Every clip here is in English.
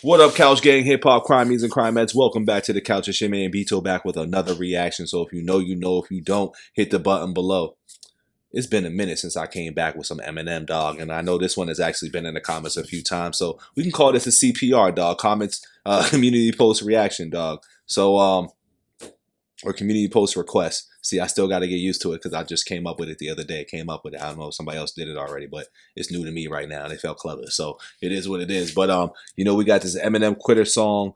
What up, Couch Gang, Hip Hop, Crime Means and Crimeheads? Welcome back to the Couch. It's your man BITO back with another reaction. So if you know, you know. If you don't, hit the button below. It's been a minute since I came back with some Eminem, dog, and I know this one has actually been in the comments a few times. So we can call this a CPR, dog. Comments, community post reaction, dog. So or community post request. See, I still got to get used to it because I just came up with it the other day. Came up with it. I don't know if somebody else did it already, but it's new to me right now. And it felt clever, so it is what it is. But you know, we got this Eminem Quitter song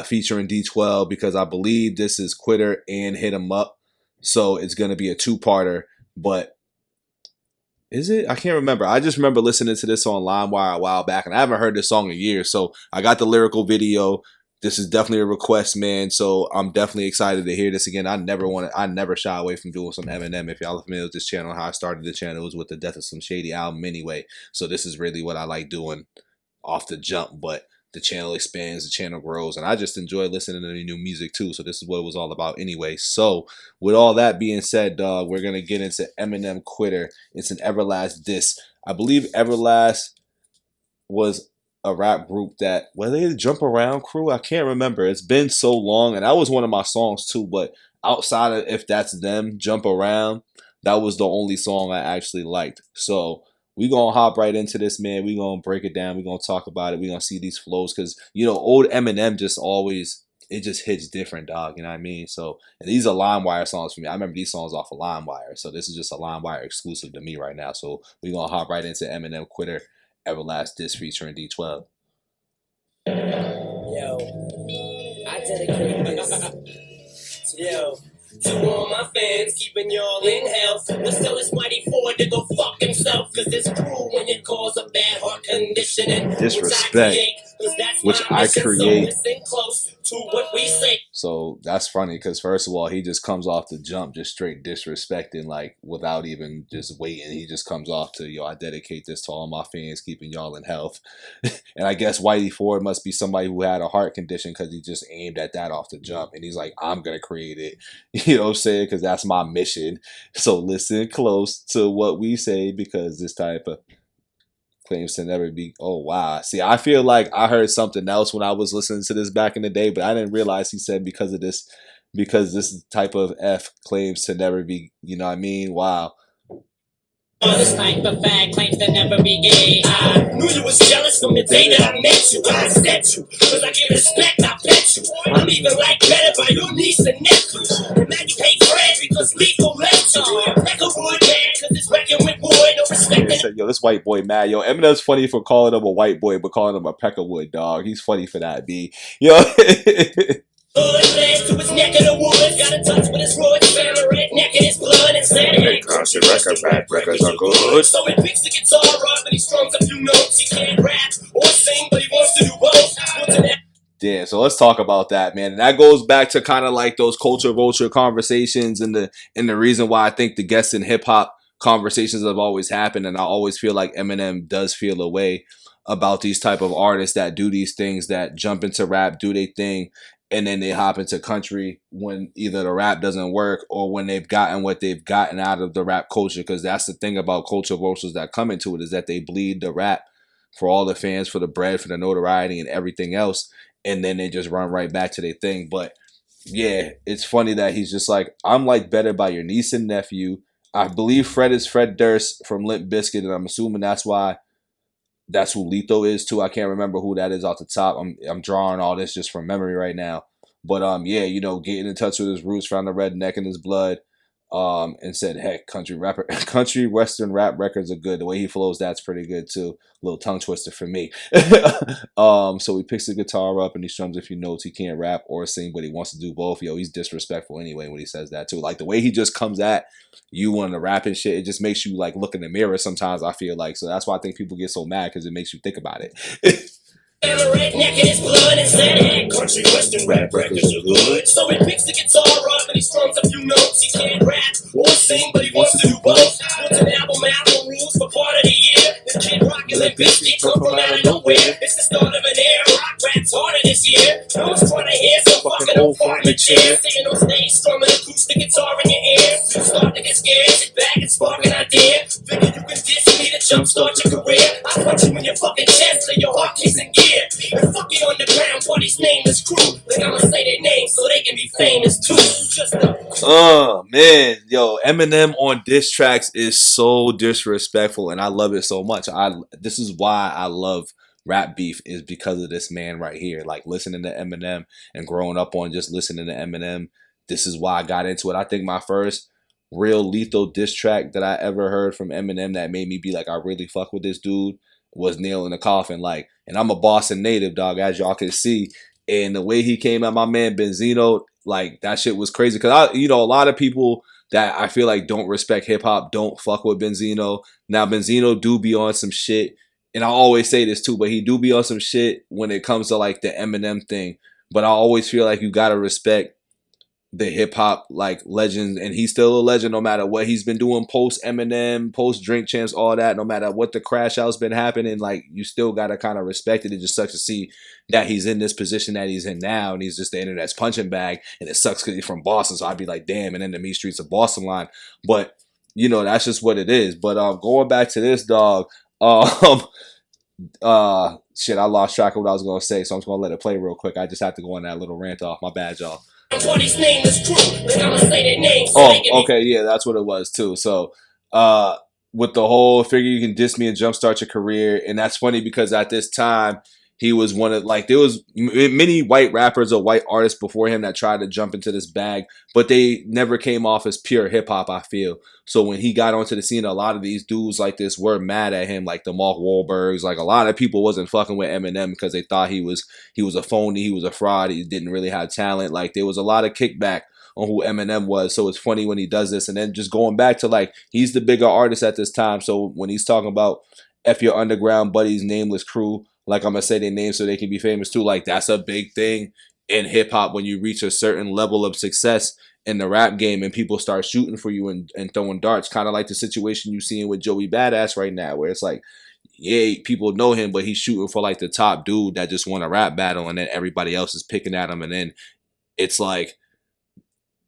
featuring D12 because I believe this is Quitter and Hit 'Em Up, so it's gonna be a two-parter. But is it? I can't remember. I just remember listening to this on LimeWire a while back, and I haven't heard this song in years. So I got the lyrical video. This is definitely a request, man. So I'm definitely excited to hear this again. I never shy away from doing some Eminem. If y'all are familiar with this channel, how I started the channel was with the Death of Some Shady album anyway. So this is really what I like doing off the jump. But the channel expands, the channel grows, and I just enjoy listening to the new music too. So this is what it was all about anyway. So with all that being said, dog, we're gonna get into Eminem Quitter. It's an Everlast diss. I believe Everlast was a rap group that, were they the Jump Around crew? I can't remember. It's been so long, and that was one of my songs too. But outside of If That's Them, Jump Around, that was the only song I actually liked. So we gonna hop right into this, man. We gonna break it down. We gonna talk about it. We gonna see these flows because, you know, old Eminem just always, it just hits different, dog. You know what I mean? So, and these are LimeWire songs for me. I remember these songs off of LimeWire. So this is just a LimeWire exclusive to me right now. So we gonna hop right into Eminem Quitter, Everlast diss featuring D12. Yo, I dedicate this. Yo, to all my fans, keeping y'all in health. Let's tell this mighty Ford to go fuck himself, cause it's cruel when it causes a bad heart condition and disrespect, which I create. So listen close to what we say. So that's funny because first of all, he just comes off the jump just straight disrespecting, like without even just waiting. He just comes off to, yo, I dedicate this to all my fans, keeping y'all in health. And I guess Whitey Ford must be somebody who had a heart condition because he just aimed at that off the jump. And he's like, I'm going to create it. You know what I'm saying? Because that's my mission. So listen close to what we say because this type of claims to never be. Oh wow. See, I feel like I heard something else when I was listening to this back in the day, but I didn't realize he said because this type of F claims to never be, you know what I mean? Wow. This type of fag claims to never be gay. I knew you was jealous from the day that I met you. I accept you, cause I give respect, I bet you. I'm even like better by your niece and nephew. And now you pay bread because lethal left you. Like a wood man, cause it's wrecking with wood, no respect. Said, yo, this white boy mad. Yo, Eminem's funny for calling him a white boy, but calling him a peckerwood, dog. He's funny for that, B. Yo. To his neck in the woods, got in touch with his roid, found a redneck in his blood and said, hey, constant record, bad records are good. So he picks the guitar up and he strums a few notes. He can't rap or sing, but he wants to do both. Yeah, so let's talk about that, man. And that goes back to kind of like those culture vulture conversations and the reason why I think the guests in hip hop conversations have always happened. And I always feel like Eminem does feel a way about these type of artists that do these things, that jump into rap, do their thing, and then they hop into country when either the rap doesn't work or when they've gotten what they've gotten out of the rap culture. Because that's the thing about culture vultures that come into it, is that they bleed the rap for all the fans, for the bread, for the notoriety and everything else. And then they just run right back to their thing. But yeah, it's funny that he's just like, I'm like better by your niece and nephew. I believe Fred is Fred Durst from Limp Bizkit, and I'm assuming that's who Lethal is too. I can't remember who that is off the top. I'm drawing all this just from memory right now. But yeah, you know, getting in touch with his roots, found a redneck in his blood, and said, heck, country western rap records are good. The way he flows, that's pretty good too. A little tongue twister for me. So he picks the guitar up and he strums a few notes. He can't rap or sing, but he wants to do both. Yo, he's disrespectful anyway when he says that too. Like the way he just comes at you on the rap and shit, it just makes you like look in the mirror sometimes, I feel like. So that's why I think people get so mad, because it makes you think about it. And a redneck in his blood and said, hey, country western rap records are good. So he picks the guitar up and he strums a few notes. He can't rap or sing, but he wants to do both. Wants an album rules for part of the year. This kid rockin' Limp Bizkit come from out of nowhere. It's the start of an era. Rock rap's harder this year. No one's trying to hear some fucking old farming chair. Sitting on stage, strumming acoustic guitar in your ear. You start to get scared, sit back and spark an idea. Figure you can diss me to jumpstart your career. I punch you in your fucking chest till your heart kicks in gear. And fuck it on Oh man, yo, Eminem on diss tracks is so disrespectful, and I love it so much. This is why I love rap beef, is because of this man right here. Like listening to Eminem and growing up on just listening to Eminem. This is why I got into it. I think my first real lethal diss track that I ever heard from Eminem that made me be like, I really fuck with this dude, was Nail in the Coffin. Like, and I'm a Boston native, dog, as y'all can see. And the way he came at my man Benzino, like that shit was crazy. Cause a lot of people that I feel like don't respect hip hop don't fuck with Benzino. Now Benzino do be on some shit, and I always say this too, but he do be on some shit when it comes to like the Eminem thing. But I always feel like you gotta respect the hip hop like legends, and he's still a legend no matter what he's been doing post Eminem, post Drink Champs, all that. No matter what the crash out's been happening, like you still gotta kind of respect it. It just sucks to see that he's in this position that he's in now, and he's just the internet's punching bag. And it sucks because he's from Boston, so I'd be like, damn, and then the mean streets of Boston line. But that's just what it is. But going back to this, dog. Shit, I lost track of what I was gonna say, so I'm just gonna let it play real quick. I just have to go on that little rant off. My bad, y'all. Oh, okay, yeah, that's what it was too. So, with the whole figure you can diss me and jumpstart your career, and that's funny because at this time he was one of like there was many white rappers or white artists before him that tried to jump into this bag, but they never came off as pure hip hop. I feel so when he got onto the scene, a lot of these dudes like this were mad at him, like the Mark Wahlbergs. Like a lot of people wasn't fucking with Eminem because they thought he was a phony, he was a fraud, he didn't really have talent. Like there was a lot of kickback on who Eminem was. So it's funny when he does this, and then just going back to like he's the bigger artist at this time. So when he's talking about F your underground buddies, nameless crew, like I'm gonna say their names so they can be famous too. Like that's a big thing in hip hop when you reach a certain level of success in the rap game and people start shooting for you and throwing darts. Kind of like the situation you seeing with Joey Badass right now, where it's like, yeah, people know him, but he's shooting for like the top dude that just won a rap battle, and then everybody else is picking at him, and then it's like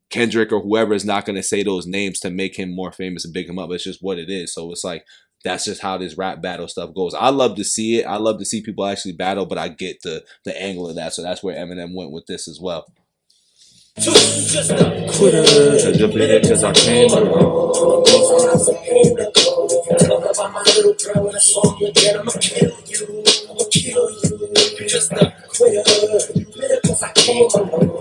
Kendrick or whoever is not going to say those names to make him more famous and big him up. It's just what it is. So it's like that's just how this rap battle stuff goes. I love to see it. I love to see people actually battle, but I get the angle of that. So that's where Eminem went with this as well. Just a quitter, because I came along. Talk about my little girl in a song again. I'ma kill you. I'ma kill you. You're just a quitter, because I came along.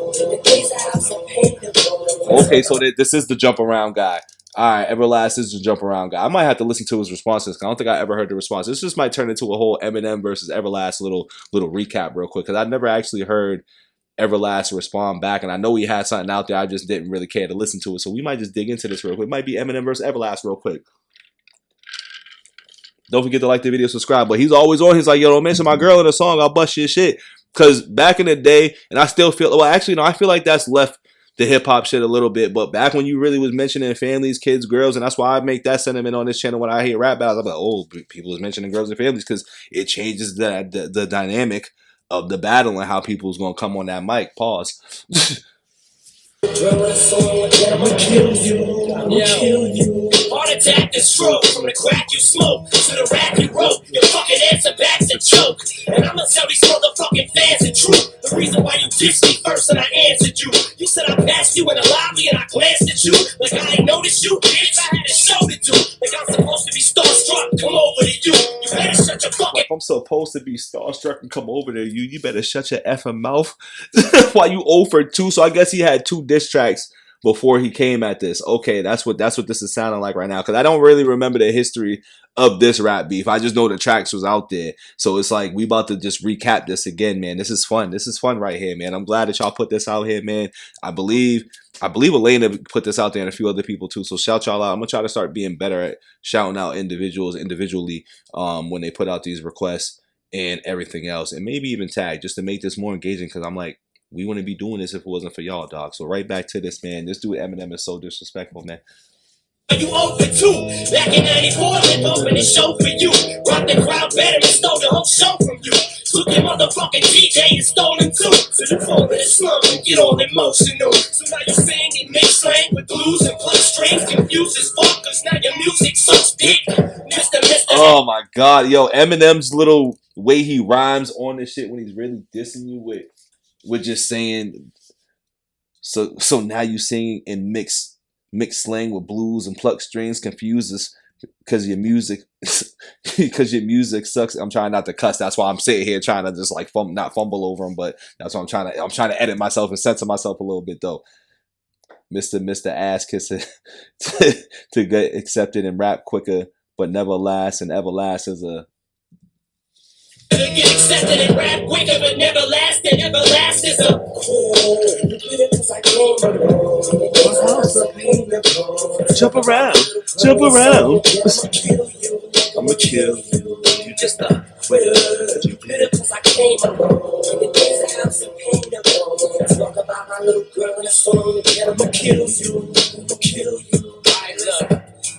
Okay, so this is the jump around guy. All right, Everlast is the jump around guy. I might have to listen to his responses. I don't think I ever heard the response. This just might turn into a whole Eminem versus Everlast little recap real quick because I've never actually heard Everlast respond back, and I know he had something out there. I just didn't really care to listen to it, so we might just dig into this real quick. It might be Eminem versus Everlast real quick. Don't forget to like the video, subscribe. But he's always on. He's like, yo, don't mention my girl in a song. I'll bust your shit. Because back in the day, and I still feel, well, actually, no, I feel like that's left the hip hop shit a little bit. But back when you really was mentioning families, kids, girls, and that's why I make that sentiment on this channel when I hear rap battles. I'm like, oh, people is mentioning girls and families because it changes the dynamic of the battle and how people's going to come on that mic. Pause. I'ma kill you. I'ma kill you. Heart attack and stroke from the crack you smoke to the rap you wrote. Your fucking answer back's a joke. And I'ma tell these motherfucking fans the truth. The reason why you dissed me first and I answered you. You said I passed you in the lobby and I glanced at you like I ain't noticed you, bitch. I had a show to do. Like I'm supposed to be starstruck. Come over to you. You better shut your fucking. Like I'm supposed to be starstruck and come over to you. You better shut your effing mouth. Why you 0 for 2? So I guess he had 2 diss tracks before he came at this. Okay, that's what this is sounding like right now. Because I don't really remember the history of this rap beef. I just know the tracks was out there. So it's like we about to just recap this again, man. This is fun. This is fun right here, man. I'm glad that y'all put this out here, man. I believe Elena put this out there and a few other people too. So shout y'all out. I'm gonna try to start being better at shouting out individuals individually when they put out these requests and everything else, and maybe even tag just to make this more engaging. Because I'm like, we wouldn't be doing this if it wasn't for y'all, dog. So right back to this, man. This dude Eminem is so disrespectful, man. You 0 for 2. Back in 94, they opened the show for you. Rocked the crowd better and stole the whole show from you. Took your motherfucking DJ and stole him too. So you fall in the slump and get all emotional. So now you sing and mix slang with blues and play strings. Confused as fuck, cause now your music sucks dick. Mr. Oh my god, yo, Eminem's little way he rhymes on this shit when he's really dissing you with just saying So now you sing in mixed slang with blues and pluck strings, confuses because your music because your music sucks. I'm trying not to cuss. That's why I'm sitting here trying to just like not fumble over them. But that's why I'm trying to edit myself and censor myself a little bit though. Mr. Ass Kisser to get accepted and rap quicker, but never last. And Everlast is a get accepted and rap quicker, but never last. And Everlast is a jump around. I'ma kill you. You just a quitter. You bitter cause I came along. In the days I have some pain alone. Talk about my little girl in a song. I'ma kill you. Right, look.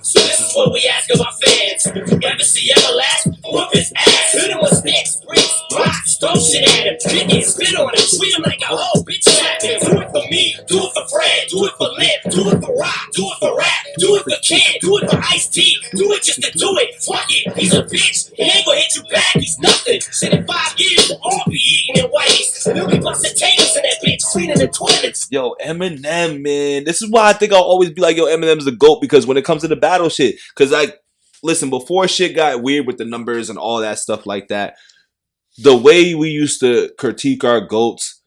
So this is what we ask of our fans. If you ever see Everlast, whoop his ass. Hit him with sticks, bricks, rocks, throw shit at him. Kick it, spit on him, treat him like a hoe, bitch slap him. Do it for me, do it for Fred, do it for Lip, do it for Rock, do it for Rap, do it for Kid, do it for Ice-T, do it just to do it. Fuck it, he's a bitch, he ain't gonna hit you back, he's nothing. Shit, in 5 years, we'll all be eating in whites. We'll be busting taters in that bitch, cleaning the toilets. Yo, Eminem, man. This is why I think I'll always be like, yo, Eminem's the GOAT, because when it comes to the battle shit, because like, listen, before shit got weird with the numbers and all that stuff like that, the way we used to critique our GOATs,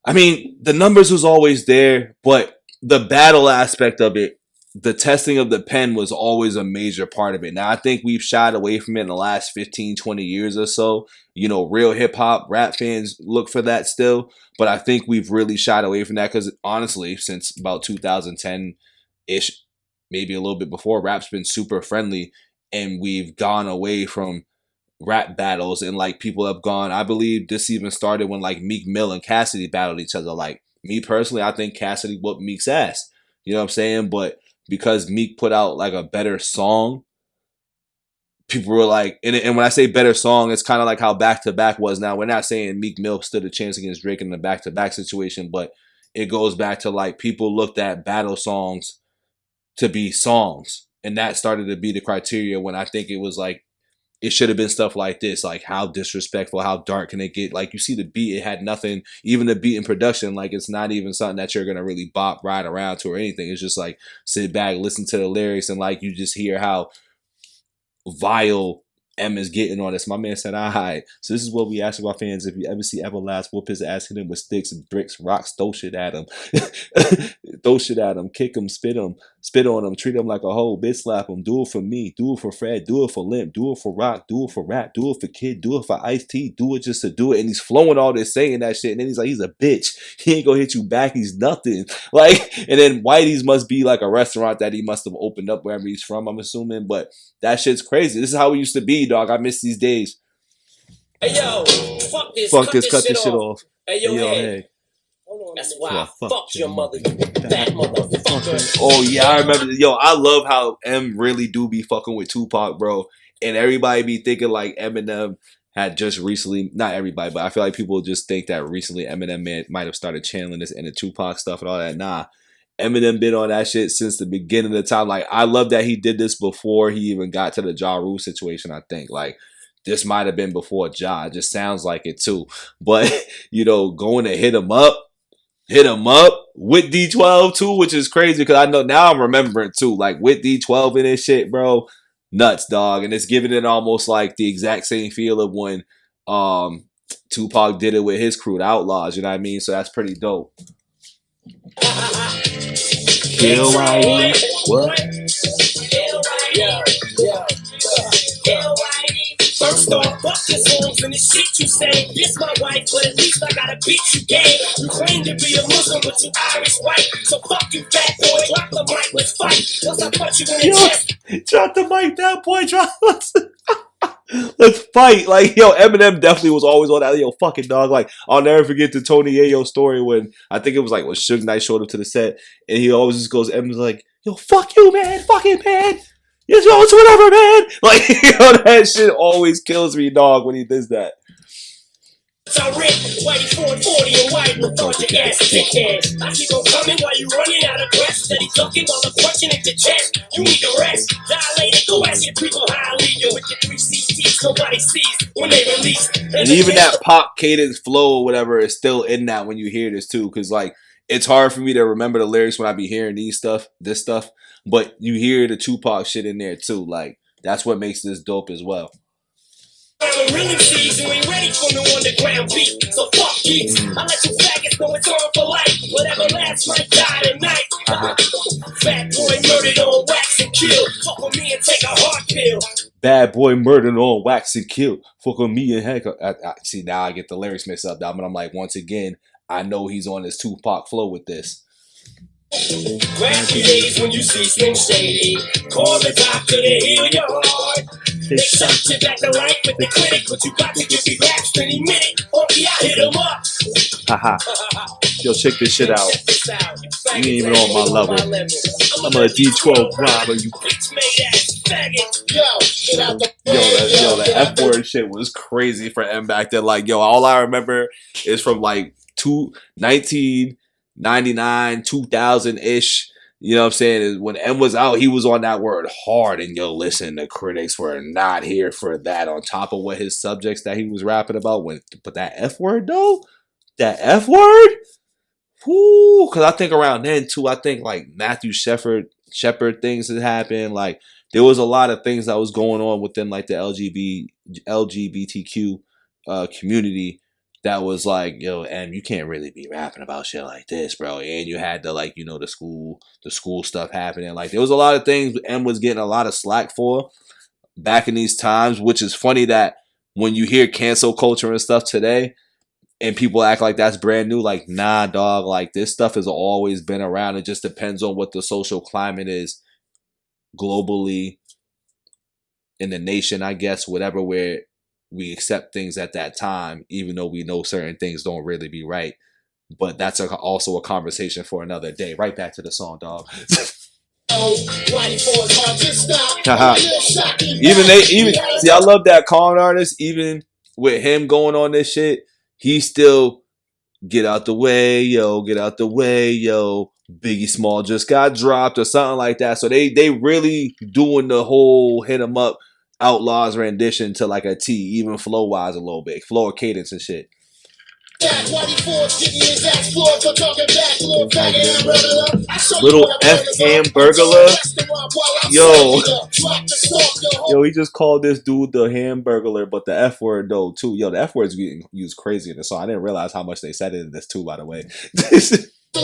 I mean, the numbers was always there, but the battle aspect of it, the testing of the pen was always a major part of it. Now, I think we've shied away from it in the last 15, 20 years or so. You know, real hip-hop, rap fans look for that still, but I think we've really shied away from that because, honestly, since about 2010-ish, maybe a little bit before, rap's been super friendly, and we've gone away from rap battles, and like people have gone, I believe this even started when like Meek Mill and Cassidy battled each other. Like me personally, I think Cassidy whooped Meek's ass. You know what I'm saying? But because Meek put out like a better song, people were like, and when I say better song, it's kind of like how Back to Back was. Now, we're not saying Meek Mill stood a chance against Drake in the Back to Back situation, but it goes back to like people looked at battle songs to be songs, and that started to be the criteria when I think it was like, it should have been stuff like this, like how disrespectful, how dark can it get? Like you see the beat, it had nothing, even the beat in production, like it's not even something that you're gonna really bop ride around to or anything. It's just like sit back, listen to the lyrics, and like you just hear how vile M is getting on this. My man said, alright. So this is what we ask of our fans. If you ever see Everlast whoop his ass, hit him with sticks, bricks, rocks, throw shit at him. Throw shit at him, kick him, spit on him, treat him like a hoe, bitch slap him, do it for me, do it for Fred, do it for Limp, do it for Rock, do it for Rap, do it for Kid, do it for Ice-T, do it just to do it. And he's flowing all this, saying that shit, and then he's like, he's a bitch. He ain't gonna hit you back, he's nothing. Like, and then Whitey's must be like a restaurant that he must have opened up wherever he's from, I'm assuming, but that shit's crazy. This is how we used to be, dog. I miss these days. Hey yo, fuck this, cut this shit off. Hey yo, hey. That's why I fucked your mother, you fat motherfucker. Oh yeah, I remember. Yo, I love how M really do be fucking with Tupac, bro. And everybody be thinking like Eminem had just recently, not everybody, but I feel like people just think that recently Eminem might have started channeling this into Tupac stuff and all that. Nah, Eminem been on that shit since the beginning of the time. Like, I love that he did this before he even got to the Ja Rule situation, I think. Like, this might have been before Ja. It just sounds like it too. But, you know, going to hit him up with D12 too, which is crazy because I know now I'm remembering too, like with D12 in this shit, bro, nuts, dog. And it's giving it almost like the exact same feel of when Tupac did it with his crew, the Outlaws, you know what I mean? So that's pretty dope. Kill Whitey. What? First off, fuck your songs and the shit you say. This my wife, but at least I got a bitch you gay. You claim to be a Muslim, but you Irish white. So fuck you, fat boy. Drop the mic, let's fight. Once I punch you in the chest. Drop the mic, that boy. Let's fight. Like, yo, Eminem definitely was always on that. Yo, fucking dog. Like, I'll never forget the Tony Yayo story when I think it was like when Suge Knight showed up to the set, and he always just goes, Eminem's like, yo, fuck you, man. Fucking man. Yes, yo, it's whatever, man. Like, you know, that shit always kills me, dog, when he does that. So rip, whitey 440 and white lethargic ass dickhead. I keep on coming while you running out of breath. Steady talking while I'm punching at your chest. You need to rest. Dilated, go ask your people how I leave you with your 3 CDs nobody sees when they release. And even that pop cadence flow or whatever is still in that when you hear this too, because like it's hard for me to remember the lyrics when I be hearing this stuff. But you hear the Tupac shit in there too. Like that's what makes this dope as well. I'm really seeds, you ain't ready for no underground beat. So fuck geeks. I let you faggots know it's on for life. Whatever lasts might die tonight. Fat boy murdered on wax and kill. Fuck with me and take a heart pill. Bad boy murdered on wax and killed. Fuck on me and Hank. See, now I get the lyrics mixed up, but I'm like, once again, I know he's on his Tupac flow with this. Grab your days when you see Slim Shady. Call the doctor to heal your heart. They shot you back to life with the clinic, but you got to give me raps any minute. Okay, I hit 'em up. Haha. Yo, check this shit out. You ain't even on my level. I'm a D12 robber, you bitch made ass faggot. Yo, the F word shit was crazy for M back then. Like, yo, all I remember is from like 1999, 2000-ish. You know what I'm saying? Is when M was out, he was on that word hard. And yo, listen, the critics were not here for that. On top of what his subjects that he was rapping about. But that F word though? That F word? Whoo, because I think around then too, I think like Matthew Shepard things had happened. Like there was a lot of things that was going on within like the LGBTQ community that was like, yo, M, you can't really be rapping about shit like this, bro. And you had the like, you know, the school stuff happening. Like there was a lot of things M was getting a lot of slack for back in these times, which is funny that when you hear cancel culture and stuff today, and people act like that's brand new. Like, nah, dog. Like, this stuff has always been around. It just depends on what the social climate is globally in the nation, I guess, whatever, where we accept things at that time, even though we know certain things don't really be right. But that's also a conversation for another day. Right back to the song, dog. even see, I love that con artist. Even with him going on this shit, he still get out the way, yo, get out the way, yo. Biggie Small just got dropped or something like that. So they really doing the whole hit 'em up Outlaws rendition to like a T, even flow wise a little bit, flow or cadence and shit. Little F Hamburglar. Yo, he just called this dude the Hamburglar, but the F word though too. Yo, the F word's getting used crazy in the song. I didn't realize how much they said it in this too, by the way. Now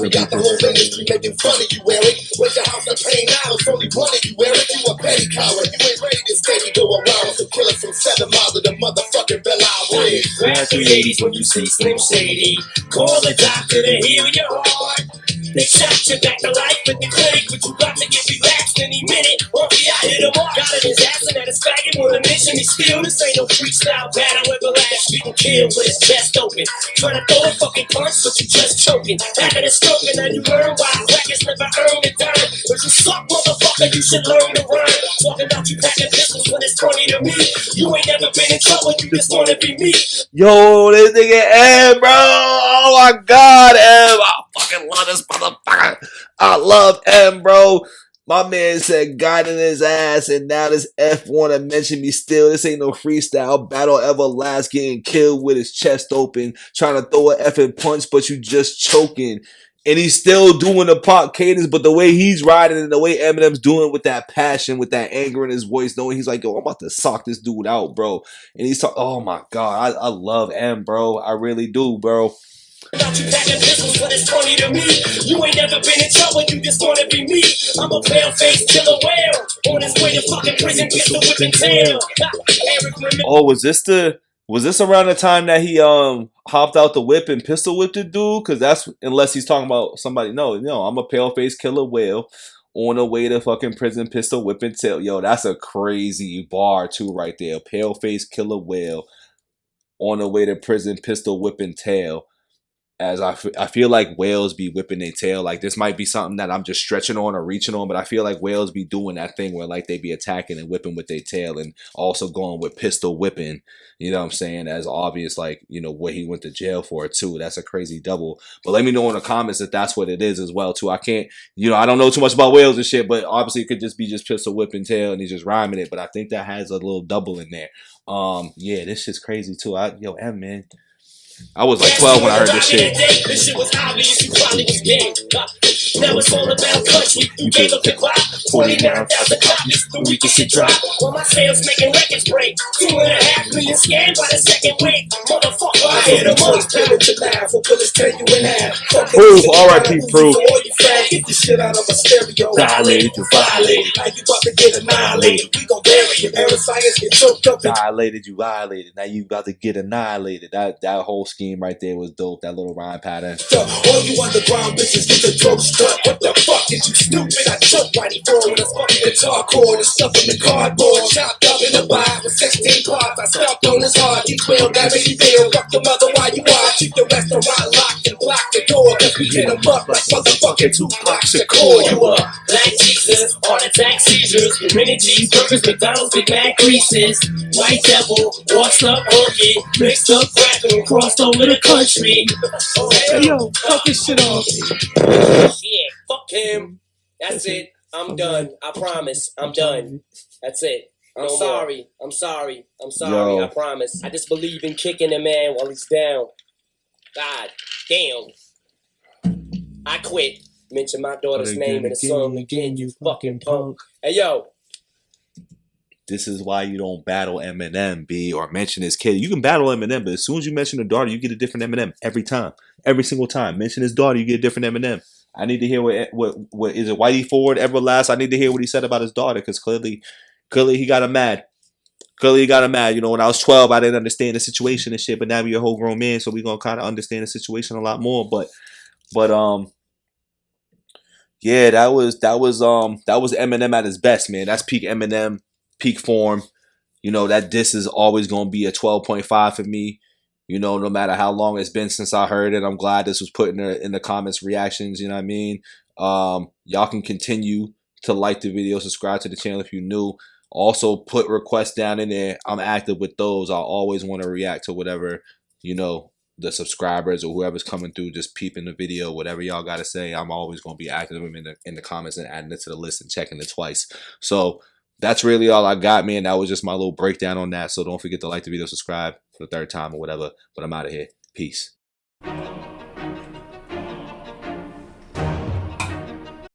we got the whole industry making fun of you, Eric. Where's your house of pain now? It's only one of you, Eric. You a petty coward. You ain't ready to stay. You go around with some killers from 7 miles of the motherfucking Belle Isle. Grab 380s when you see Slim Shady. Call the doctor to heal your heart. They shot you back to life with the clinic, but you got to get relaxed any minute. Okay, I hit him up. Got in his ass and at his faggot with a mission. He still, this ain't no freestyle battle. Everlast, you can kill with his chest open. Trying to throw a fucking punch, but you just choking. Having a stroke, and now you learn why crackers never earn a dime. But you suck, motherfucker, you should learn to rhyme. Talking about you packing pistols when it's funny to me. You ain't never been in trouble, you just wanna be me. Yo, this nigga M, bro. Oh my god, M. I fucking love this motherfucker. I love M, bro. My man said God in his ass, and now this F wanna mention me still. This ain't no freestyle battle. Everlast getting killed with his chest open, trying to throw an effing punch, but you just choking. And he's still doing the pop cadence, but the way he's riding and the way Eminem's doing with that passion, with that anger in his voice, knowing he's like, yo, I'm about to sock this dude out, bro. And he's talking, oh my God, I love M, bro. I really do, bro. About you packing pistols when it's funny to me. You ain't never been in trouble, you just wanna be me. I'm a pale-faced killer whale on his way to fucking prison, pistol whipping tail. Oh, was this around the time that he hopped out the whip and pistol whipped the dude? Cause that's, unless he's talking about somebody. No, I'm a pale-faced killer whale on the way to fucking prison, pistol whipping tail. Yo, that's a crazy bar too right there. Pale-faced killer whale on the way to prison, pistol whipping tail. As I feel like whales be whipping their tail. Like this might be something that I'm just stretching on or reaching on, but I feel like whales be doing that thing where like they be attacking and whipping with their tail and also going with pistol whipping. You know what I'm saying? As obvious, like, you know, what he went to jail for too. That's a crazy double. But let me know in the comments if that's what it is as well too. I can't, I don't know too much about whales and shit, but obviously it could just be just pistol whipping tail and he's just rhyming it. But I think that has a little double in there. Yeah, this shit's crazy too. Yo, M, man. I was like 12 when I heard this shit. This shit was obvious, you probably was game. Now it's all about country. You gave up the clock. 29,000 copies, the weakest shit drop. While my sales making records break. 2.5 million scanned by the second week. Motherfucker, I hit them all. To laugh, or bullets tear you in half. Proof, R.I.P. Proof. Get this shit out of my stereo. Violated, you violated. Now you about to get annihilated. We gon' bury you. Science get choked up. Violated, you violated. Now you about to get annihilated. That whole scheme right there was dope. That little rhyme pattern. All you underground bitches get the throat stuck. What the fuck is you stupid? I choke right before with a fucking guitar cord and stuff in the cardboard. Chopped up in the vibe with 16 parts. I stomped on his heart. He quailed, that made me feel. Fuck the mother while you watch. Keep the restaurant locked and block the door. Cause we hit him up like motherfucking Tupac Shakur. You up. Black Jesus, heart attack seizures. Mini cheeseburgers, McDonald's, Big Mac creases. White devil, washed up orchid. Mixed up cracker and crossed over the country. Hey yo, fuck this shit off. Shit, fuck him. That's it. I'm done. I promise. I'm done. That's it. I'm sorry. I'm sorry. I'm sorry. Yo. I promise. I just believe in kicking a man while he's down. God damn. I quit. Mention my daughter's name in the song again, you fucking punk. Hey yo. This is why you don't battle Eminem, B, or mention his kid. You can battle Eminem, but as soon as you mention the daughter, you get a different Eminem every time. Every single time. Mention his daughter, you get a different Eminem. I need to hear what is it, Whitey Ford, Everlast? I need to hear what he said about his daughter, because clearly he got him mad. Clearly he got him mad. You know, when I was 12, I didn't understand the situation and shit, but now you're a whole grown man, so we're gonna kind of understand the situation a lot more. But yeah, that was Eminem at his best, man. That's peak Eminem, peak form. You know, that diss is always gonna be a 12.5 for me. You know, no matter how long it's been since I heard it, I'm glad this was put in the comments reactions. You know what I mean? Y'all can continue to like the video, subscribe to the channel if you're new. Also, put requests down in there. I'm active with those. I always want to react to whatever, you know, the subscribers or whoever's coming through, just peeping the video, whatever y'all got to say. I'm always going to be active in the comments and adding it to the list and checking it twice. So that's really all I got, man. That was just my little breakdown on that. So don't forget to like the video, subscribe for the third time or whatever. But I'm out of here. Peace.